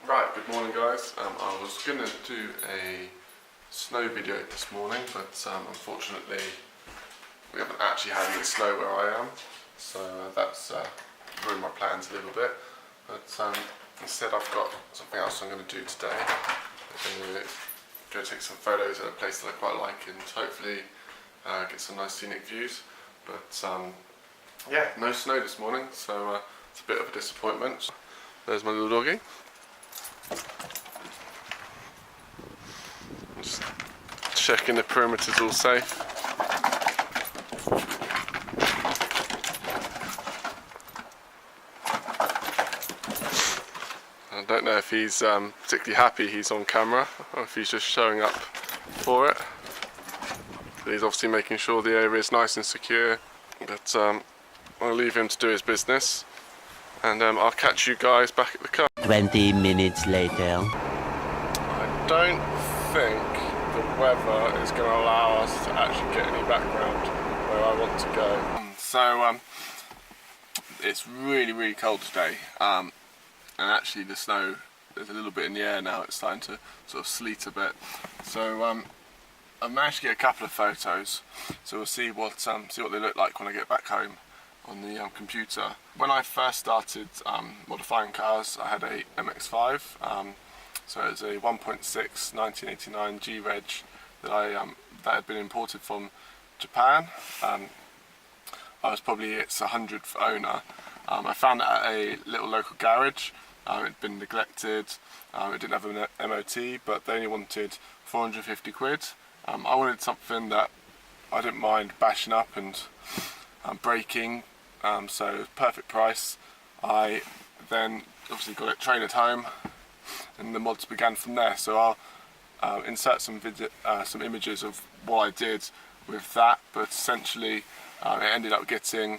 Right, good morning guys. I was going to do a snow video this morning, but unfortunately we haven't actually had any snow where I am, so that's ruined my plans a little bit. But instead I've got something else I'm going to do today. I'm going to go take some photos at a place that I quite like and hopefully get some nice scenic views. But yeah, no snow this morning, so it's a bit of a disappointment. There's my little doggy. Just checking the perimeter's all safe. I don't know if he's particularly happy he's on camera or if he's just showing up for it. But he's obviously making sure the area is nice and secure. But I'll leave him to do his business, and I'll catch you guys back at the car. 20 minutes later. I don't think the weather is going to allow us to actually get any background where I want to go. So it's really cold today, and actually the snow, there's a little bit in the air now. It's starting to sort of sleet a bit. So I've managed to get a couple of photos, so we'll see what they look like when I get back home on the computer. When I first started modifying cars, I had a MX-5, so it was a 1.6 1989 G-Reg that had been imported from Japan. I was probably its 100th owner. I found it at a little local garage. It had been neglected, it didn't have an MOT, but they only wanted 450 quid. I wanted something that I didn't mind bashing up and breaking, so perfect price. I then obviously got it trained at home, and the mods began from there. So I'll insert some images of what I did with that, but essentially it ended up getting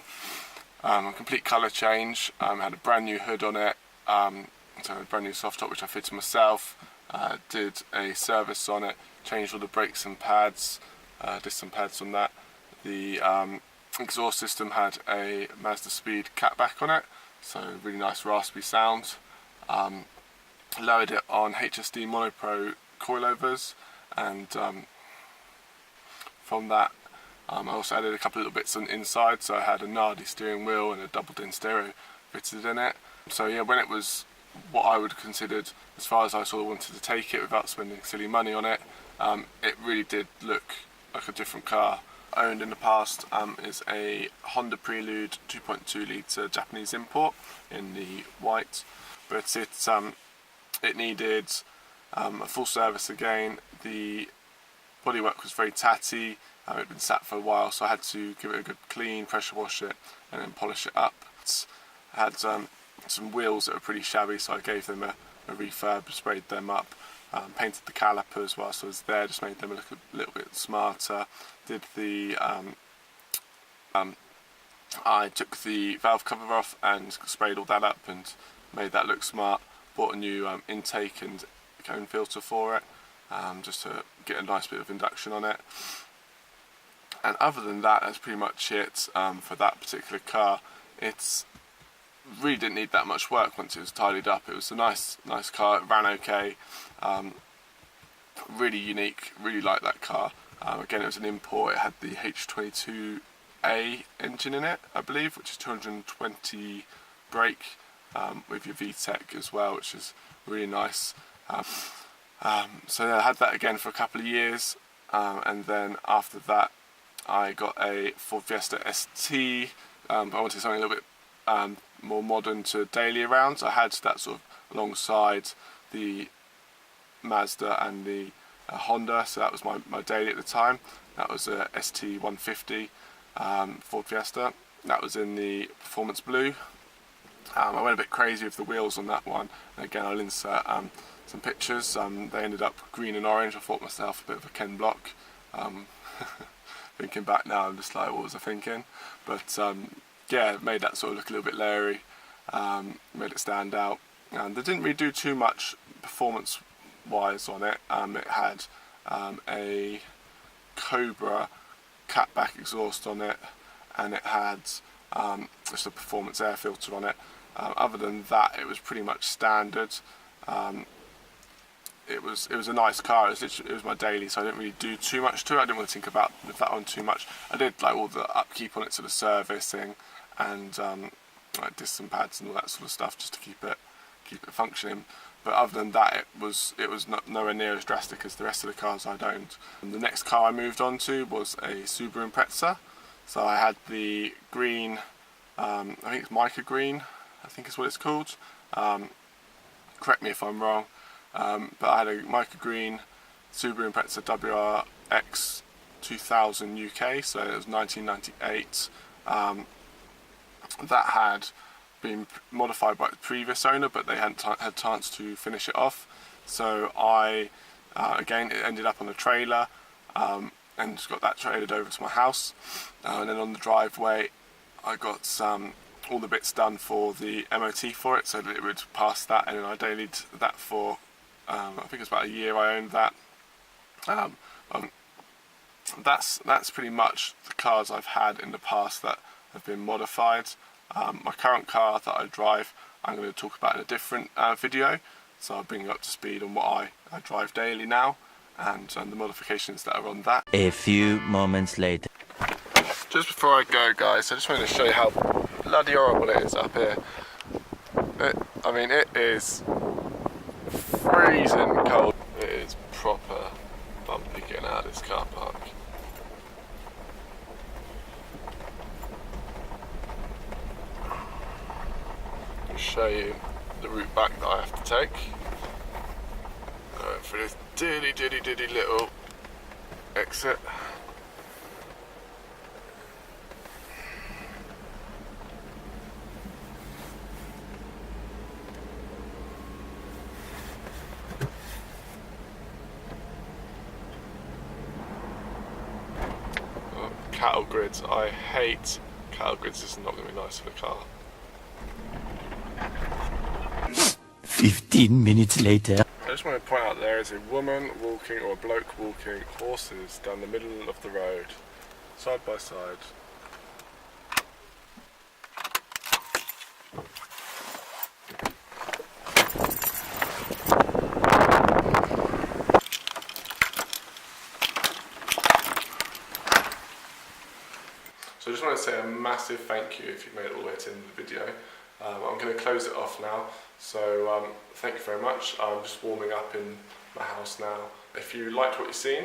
a complete colour change. Had a brand new hood on it, so a brand new soft top which I fitted myself, did a service on it, changed all the brakes and pads, did some pads on that. The exhaust system had a Mazda Speed catback on it, so really nice raspy sound. Lowered it on HSD Monopro coilovers, and from that I also added a couple of little bits on the inside, so I had a Nardi steering wheel and a double din stereo fitted in it. So yeah, when it was what I would have considered as far as I sort of wanted to take it without spending silly money on it, it really did look like a different car. Owned in the past is a Honda Prelude 2.2 litre Japanese import in the white, but it needed a full service again. The bodywork was very tatty, it had been sat for a while, so I had to give it a good clean, pressure wash it and then polish it up. It had some wheels that were pretty shabby, so I gave them a refurb, sprayed them up, painted the caliper as well, so it was there, just made them look a little bit smarter. Did the I took the valve cover off and sprayed all that up and made that look smart. Bought a new intake and cone filter for it, just to get a nice bit of induction on it. And other than that, that's pretty much it for that particular car. It's really didn't need that much work once it was tidied up. It was a nice car. It ran okay. Really unique. Really liked that car. Again, it was an import. It had the H22A engine in it, I believe, which is 220 brake, with your VTEC as well, which is really nice. So yeah, I had that again for a couple of years, and then after that I got a Ford Fiesta ST. I wanted something a little bit more modern to daily around, so I had that sort of alongside the Mazda and the Honda, so that was my daily at the time. That was a ST 150 Ford Fiesta. That was in the performance blue. I went a bit crazy with the wheels on that one, and again I'll insert some pictures. They ended up green and orange. I thought myself a bit of a Ken Block. Thinking back now, I'm just like, what was I thinking? But yeah, it made that sort of look a little bit leery, made it stand out. And they didn't really do too much performance wise on it. It had a Cobra catback exhaust on it, and it had just a performance air filter on it. Other than that, it was pretty much standard. It was a nice car. It was my daily, so I didn't really do too much to it. I didn't want to think about that one too much. I did like all the upkeep on it, sort of servicing and like disc pads and all that sort of stuff, just to keep it functioning. But other than that, it was nowhere near as drastic as the rest of the cars I'd owned. And the next car I moved on to was a Subaru Impreza. So I had the green, I think it's mica green, I think is what it's called. Correct me if I'm wrong. But I had a mica green Subaru Impreza WRX 2000 UK, so it was 1998. That had been modified by the previous owner, but they hadn't had chance to finish it off. So I, again, it ended up on a trailer, and just got that traded over to my house. And then on the driveway, I got all the bits done for the MOT for it, so that it would pass that, and then I dailied that for I think it was about a year I owned that. That's pretty much the cars I've had in the past that have been modified. My current car that I drive, I'm going to talk about in a different video, so I'll bring you up to speed on what I drive daily now, and the modifications that are on that. A few moments later. Just before I go, guys, I just wanted to show you how bloody horrible it is up here. I mean, it is freezing cold. It is proper bumpy getting out of this car park. I'll show you the route back that I have to take. For this diddy little exit. Cattle grids. I hate cattle grids. This is not going to be nice for the car. 15 minutes later. I just want to point out there is a woman walking, or a bloke walking, horses down the middle of the road, side by side. So I just want to say a massive thank you if you made it all the way to the end of the video. I'm going to close it off now, so thank you very much. I'm just warming up in my house now. If you liked what you've seen,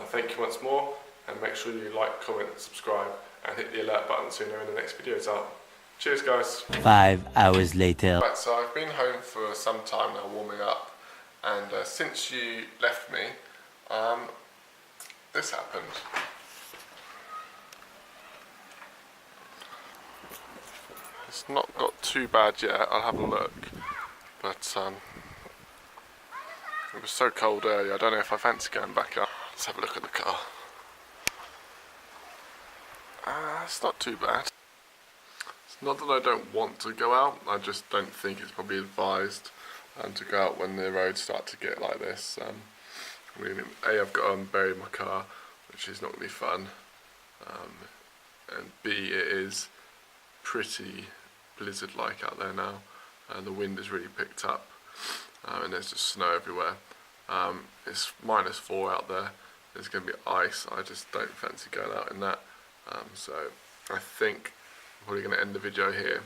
thank you once more, and make sure you like, comment, subscribe, and hit the alert button so you know when the next video is out. Cheers, guys. 5 hours later. Right, so I've been home for some time now, warming up, and since you left me, this happened. It's not got too bad yet, I'll have a look, but it was so cold earlier, I don't know if I fancy going back up. Let's have a look at the car. It's not too bad. It's not that I don't want to go out, I just don't think it's probably advised to go out when the roads start to get like this. I mean, A, I've got to bury my car, which is not really fun, and B, it is pretty blizzard-like out there now, and the wind has really picked up, and there's just snow everywhere. It's -4 out there, there's going to be ice. I just don't fancy going out in that, so I think I'm probably going to end the video here.